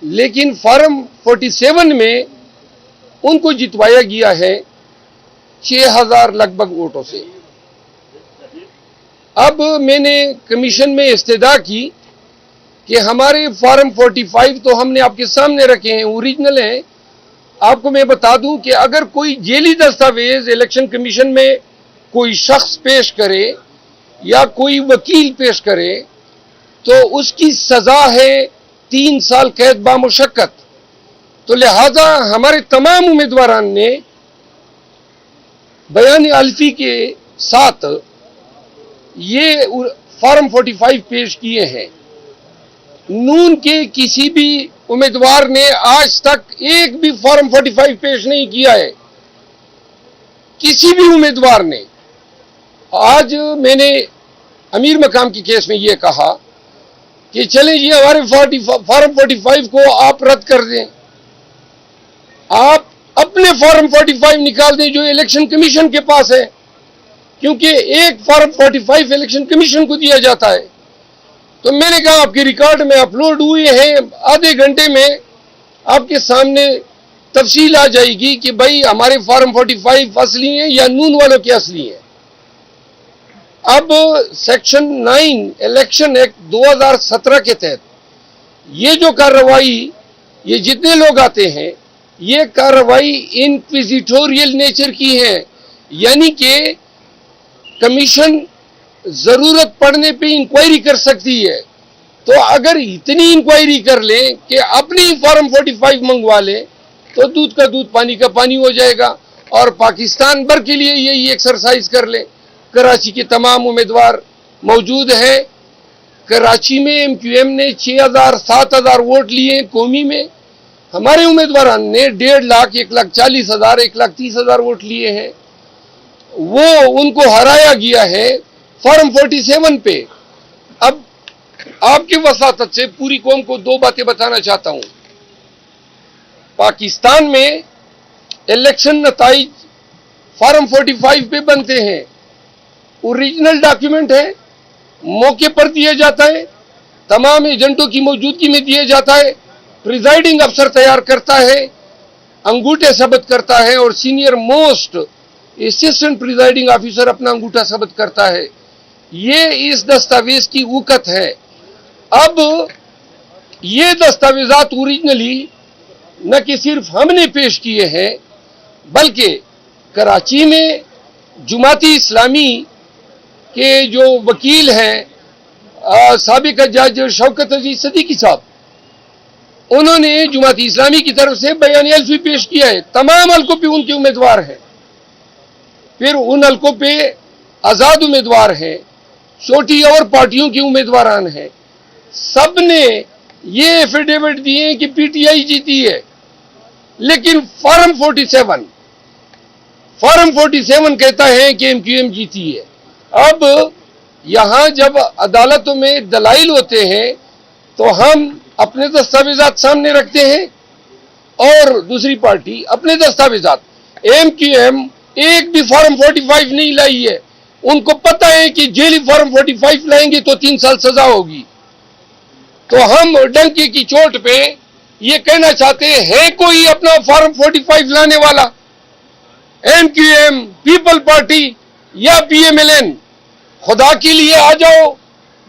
لیکن فارم 47 میں ان کو جتوایا گیا ہے 6000 لگ بھگ ووٹوں سے۔ اب میں نے کمیشن میں استدعا کی کہ ہمارے فارم 45 تو ہم نے آپ کے سامنے رکھے ہیں، اوریجنل ہیں۔ آپ کو میں بتا دوں کہ اگر کوئی ذیلی دستاویز الیکشن کمیشن میں کوئی شخص پیش کرے یا کوئی وکیل پیش کرے تو اس کی سزا ہے 3 سال قید بامشقت۔ تو لہذا ہمارے تمام امیدواران نے بیان الفی کے ساتھ یہ فارم 45 پیش کیے ہیں۔ نون کے کسی بھی امیدوار نے آج تک ایک بھی فارم 45 پیش نہیں کیا ہے، کسی بھی امیدوار نے۔ آج میں نے امیر مقام کی کیس میں یہ کہا کہ چلیں جی ہمارے فارم 45 کو آپ رد کر دیں، آپ اپنے فارم 45 نکال دیں جو الیکشن کمیشن کے پاس ہے، کیونکہ ایک فارم 45 الیکشن کمیشن کو دیا جاتا ہے۔ تو میں نے کہا آپ کے ریکارڈ میں اپلوڈ ہوئے ہیں، آدھے گھنٹے میں آپ کے سامنے تفصیل آ جائے گی کہ بھائی ہمارے فارم 45 اصلی ہیں یا نون والوں کے اصلی ہیں۔ اب سیکشن 9 الیکشن ایکٹ 2017 کے تحت یہ جو کارروائی، یہ جتنے لوگ آتے ہیں یہ کارروائی انکویزیٹوریل نیچر کی ہے، یعنی کہ کمیشن ضرورت پڑنے پہ انکوائری کر سکتی ہے۔ تو اگر اتنی انکوائری کر لیں کہ اپنی فارم 45 منگوا لیں تو دودھ کا دودھ پانی کا پانی ہو جائے گا، اور پاکستان بھر کے لیے یہی ایکسرسائز کر لیں۔ کراچی کے تمام امیدوار موجود ہیں۔ کراچی میں ایم کیو ایم نے 6000 7000 ووٹ لیے قومی میں، ہمارے امیدواران نے 1.5 لاکھ 1,40,000 1,30,000 ووٹ لیے ہیں۔ وہ ان کو ہرایا گیا ہے فارم 47 پہ۔ اب آپ کی وساطت سے پوری قوم کو 2 باتیں بتانا چاہتا ہوں۔ پاکستان میں الیکشن نتائج فارم 45 پہ بنتے ہیں، اوریجنل ڈاکیومنٹ ہے، موقع پر دیا جاتا ہے، تمام ایجنٹوں کی موجودگی میں دیا جاتا ہے، پریزائڈنگ افسر تیار کرتا ہے، انگوٹھے ثبت کرتا ہے، اور senior most assistant presiding officer اپنا انگوٹھا ثبت کرتا ہے۔ یہ اس دستاویز کی وقت ہے۔ اب یہ دستاویزات اوریجنلی نہ کہ صرف ہم نے پیش کیے ہیں بلکہ کراچی میں جماعتی اسلامی کے جو وکیل ہیں سابق جج شوکت عزیز صدیقی صاحب، انہوں نے جماعتی اسلامی کی طرف سے بیان الفی پیش کیا ہے۔ تمام حلقوں پہ ان کے امیدوار ہیں، پھر ان حلقوں پہ آزاد امیدوار ہیں، چھوٹی اور پارٹیوں کے امیدواران ہیں۔ سب نے یہ ایفیڈیوٹ دیے کہ پی ٹی آئی جیتی ہے، لیکن فارم 47 کہتا ہے کہ ایم کیو ایم جیتی ہے۔ اب یہاں جب عدالتوں میں دلائل ہوتے ہیں تو ہم اپنے دستاویزات سامنے رکھتے ہیں اور دوسری پارٹی اپنے دستاویزات۔ ایم کیو ایم ایک بھی فارم 45 نہیں لائی ہے، ان کو پتہ ہے کہ جیلی فارم 45 لائیں گے تو 3 سال سزا ہوگی۔ تو ہم ڈنکے کی چوٹ پہ یہ کہنا چاہتے ہیں کوئی اپنا فارم 45 لانے والا؟ M Q M, People's Party یا پی ایم ایل این، خدا کے لیے آ جاؤ،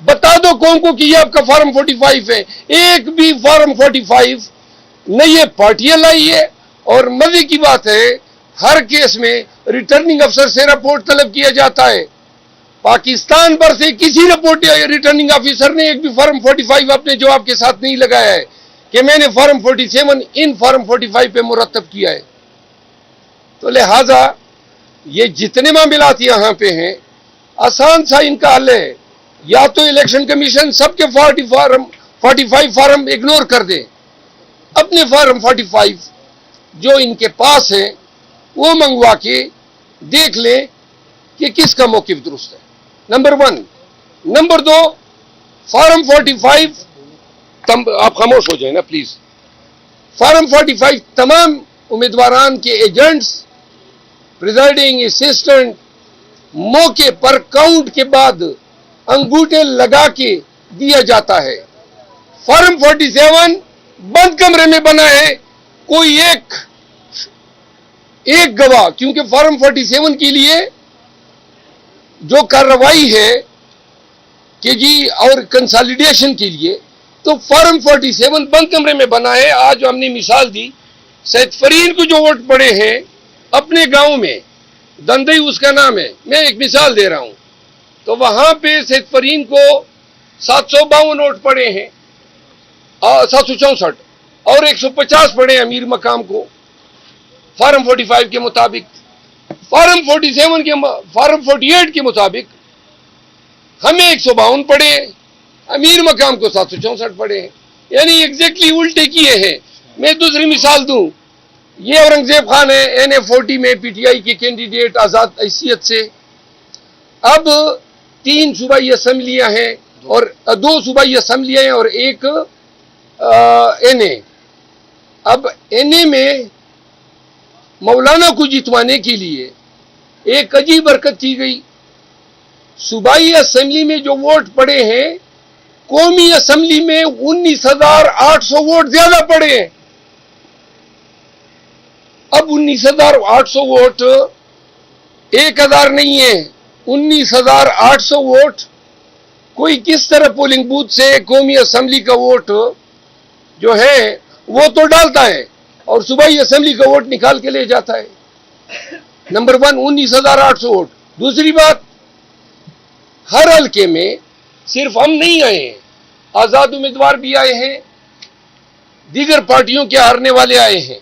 بتا دو قوم کو کہ یہ آپ کا فارم 45 ہے۔ ایک بھی فارم 45 نہ یہ پارٹیاں لائی ہے، اور مزے کی بات ہے ہر کیس میں ریٹرننگ افسر سے رپورٹ طلب کیا جاتا ہے۔ پاکستان بھر سے کسی ریٹرننگ آفیسر نے ایک بھی فارم 45 اپنے جواب کے ساتھ نہیں لگایا ہے کہ میں نے فارم 47 ان فارم 45 پہ مرتب کیا ہے۔ تو لہذا یہ جتنے معاملات یہاں پہ ہیں آسان سا ان کا حل ہے، یا تو الیکشن کمیشن سب کے 45 فارم اگنور کر دے، اپنے فارم 45 جو ان کے پاس ہیں وہ منگوا کے دیکھ لیں کہ کس کا موقف درست ہے، نمبر 1۔ نمبر 2، فارم 45 آپ خاموش ہو جائیں نا پلیز۔ فارم 45 تمام امیدواران کے ایجنٹس، پریزائڈنگ اسسٹنٹ موقع پر کاؤنٹ کے بعد انگوٹھے لگا کے دیا جاتا ہے۔ فارم 47 بند کمرے میں بنا ہے، کوئی ایک گواہ، کیونکہ فارم 47 کے لیے جو کارروائی ہے کہ جی اور کنسالیڈیشن کے لیے، تو فارم 47 بند کمرے میں بنا ہے. آج ہم نے مثال دی، سید فرین کو جو ووٹ پڑے ہیں اپنے گاؤں میں، دندئی اس کا نام ہے، میں ایک مثال دے رہا ہوں، تو وہاں پہ سید فرین کو 752 ووٹ پڑے ہیں، 764، اور 150 پڑے امیر مقام کو فارم 45 کے مطابق. فارم 48 کے مطابق ہمیں 152 پڑے ہیں، امیر مقام کو 764 پڑے ہیں، یعنی ایگزیکٹلی الٹے کیے ہیں. میں دوسری مثال دوں، یہ اورنگزیب خان ہے NA40 میں پی ٹی آئی کے کینڈیڈیٹ آزاد حیثیت سے. اب 3 صوبائی اسمبلیاں ہیں اور 2 صوبائی اسمبلیاں ہیں اور ایک NA. اب NA میں مولانا کو جتوانے کے لیے ایک عجیب حرکت کی گئی. صوبائی اسمبلی میں جو ووٹ پڑے ہیں، قومی اسمبلی میں 19,800 ووٹ زیادہ پڑے ہیں. اب 19,800 ووٹ 1,000 نہیں ہے، 19,800 ووٹ کوئی کس طرح پولنگ بوتھ سے قومی اسمبلی کا ووٹ جو ہے وہ تو ڈالتا ہے اور صوبائی اسمبلی کا ووٹ نکال کے لے جاتا ہے. Number 1 19,800 vote. دوسری بات، ہر حلقے میں صرف ہم نہیں آئے ہیں، آزاد امیدوار بھی آئے ہیں، دیگر پارٹیوں کے ہارنے والے آئے ہیں.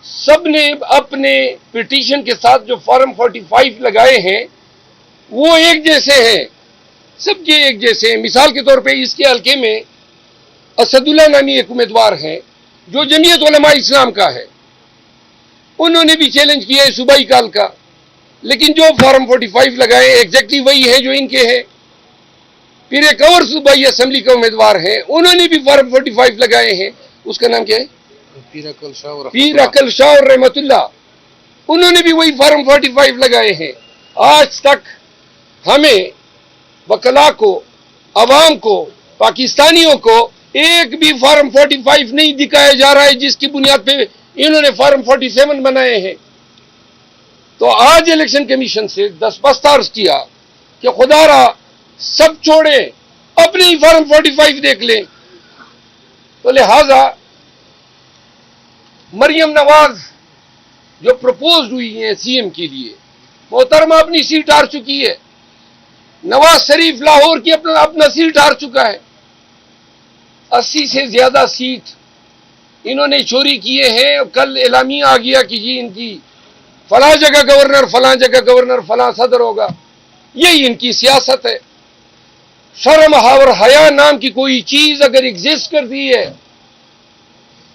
سب نے اپنے پٹیشن کے ساتھ جو فارم 45 لگائے ہیں وہ ایک جیسے ہیں، سب کے ایک جیسے ہیں. مثال کے طور پہ اس کے حلقے میں اسد اللہ نامی ایک امیدوار ہیں جو جمعیت علماء اسلام کا ہے، انہوں نے بھی چیلنج کیا ہے صوبائی کال کا، لیکن جو فارم 45 لگائے ایگزیکٹلی وہی ہے جو ان کے ہیں. پھر ایک اور صوبائی اسمبلی کا امیدوار ہے، انہوں نے بھی فارم 45 لگائے ہیں، اس کا نام کیا ہے؟ پیر عقل شاہ اور رحمت اللہ، انہوں نے بھی وہی فارم 45 لگائے ہیں. آج تک ہمیں وکلاء کو، عوام کو، پاکستانیوں کو ایک بھی فارم 45 نہیں دکھایا جا رہا ہے جس کی بنیاد پہ انہوں نے فارم 47 بنائے ہیں. تو آج الیکشن کمیشن سے درخواست عرض کیا کہ خدا را سب چھوڑیں، اپنے ہی فارم 45 دیکھ لیں. تو لہذا مریم نواز جو پروپوز ہوئی ہیں CM کے لیے، محترمہ اپنی سیٹ ہار چکی ہے. نواز شریف لاہور کی اپنا سیٹ ہار چکا ہے. 80 سے زیادہ سیٹ انہوں نے چوری کیے ہیں. کل اعلامیہ آ گیا کہ جی ان کی فلاں جگہ گورنر، فلاں جگہ گورنر، فلاں صدر ہوگا. یہی ان کی سیاست ہے. شرم اور حیا نام کی کوئی چیز اگر ایگزسٹ کرتی ہے،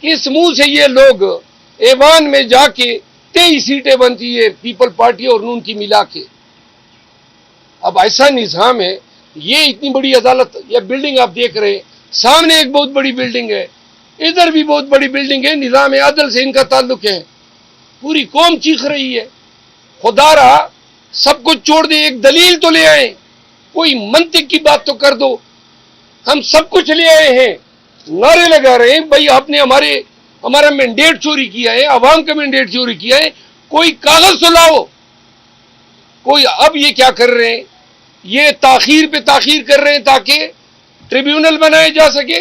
کس منہ سے یہ لوگ ایوان میں جا کے 23 سیٹیں بنتی ہے پیپل پارٹی اور نون کی ملا کے. اب ایسا نظام ہے، یہ اتنی بڑی عدالت، یہ بلڈنگ آپ دیکھ رہے ہیں، سامنے ایک بہت بڑی بلڈنگ ہے، ادھر بھی بہت بڑی بلڈنگ ہے. نظام عدل سے ان کا تعلق ہے. پوری قوم چیخ رہی ہے خدا را سب کچھ چھوڑ دے، ایک دلیل تو لے آئیں، کوئی منطق کی بات تو کر دو. ہم سب کچھ لے آئے ہیں، نعرے لگا رہے ہیں بھائی آپ نے ہمارا مینڈیٹ چوری کیا ہے، عوام کا مینڈیٹ چوری کیا ہے، کوئی کاغذ تو لاؤ. کوئی اب یہ کیا کر رہے ہیں، یہ تاخیر پہ تاخیر کر رہے ہیں تاکہ ٹریبیونل بنائے جا سکے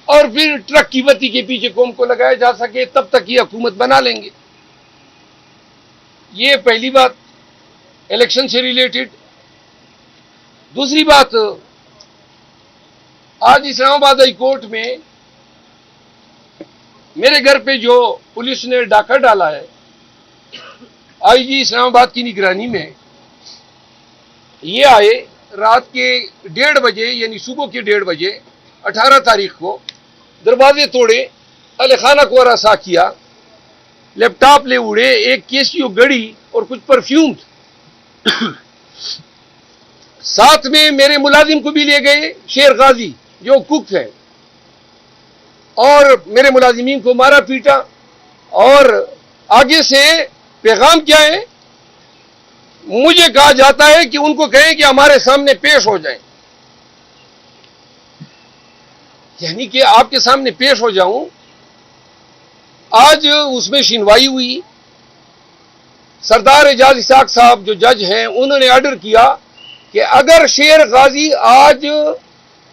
اور پھر ٹرک کی بتی کے پیچھے قوم کو لگایا جا سکے، تب تک یہ حکومت بنا لیں گے. یہ پہلی بات الیکشن سے ریلیٹڈ. دوسری بات، آج اسلام آباد ہائی کورٹ میں میرے گھر پہ جو پولیس نے ڈاکہ ڈالا ہے، IG اسلام آباد کی نگرانی میں، یہ آئے رات کے 1:30 بجے، یعنی صبح کے 1:30 بجے 18 تاریخ کو، دروازے توڑے، اہل خانہ کو ہراساں کیا، لیپ ٹاپ لے اڑے، ایک کیسیو گڑی اور کچھ پرفیوم. ساتھ میں میرے ملازم کو بھی لے گئے، شیر غازی جو کک ہے، اور میرے ملازمین کو مارا پیٹا. اور آگے سے پیغام کیا ہے، مجھے کہا جاتا ہے کہ ان کو کہیں کہ ہمارے سامنے پیش ہو جائیں. یعنی کہ آپ کے سامنے پیش ہو جاؤں. آج اس میں سنوائی ہوئی. سردار اعجاز اسحاق صاحب جو جج ہیں انہوں نے آرڈر کیا کہ اگر شیر غازی آج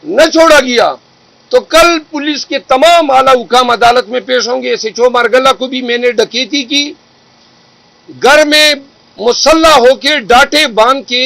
نہ چھوڑا گیا تو کل پولیس کے تمام اعلی حکام عدالت میں پیش ہوں گے. SHO مارگلہ کو بھی میں نے ڈکیتی کی، گھر میں مسلح ہو کے ڈاٹے باندھ کے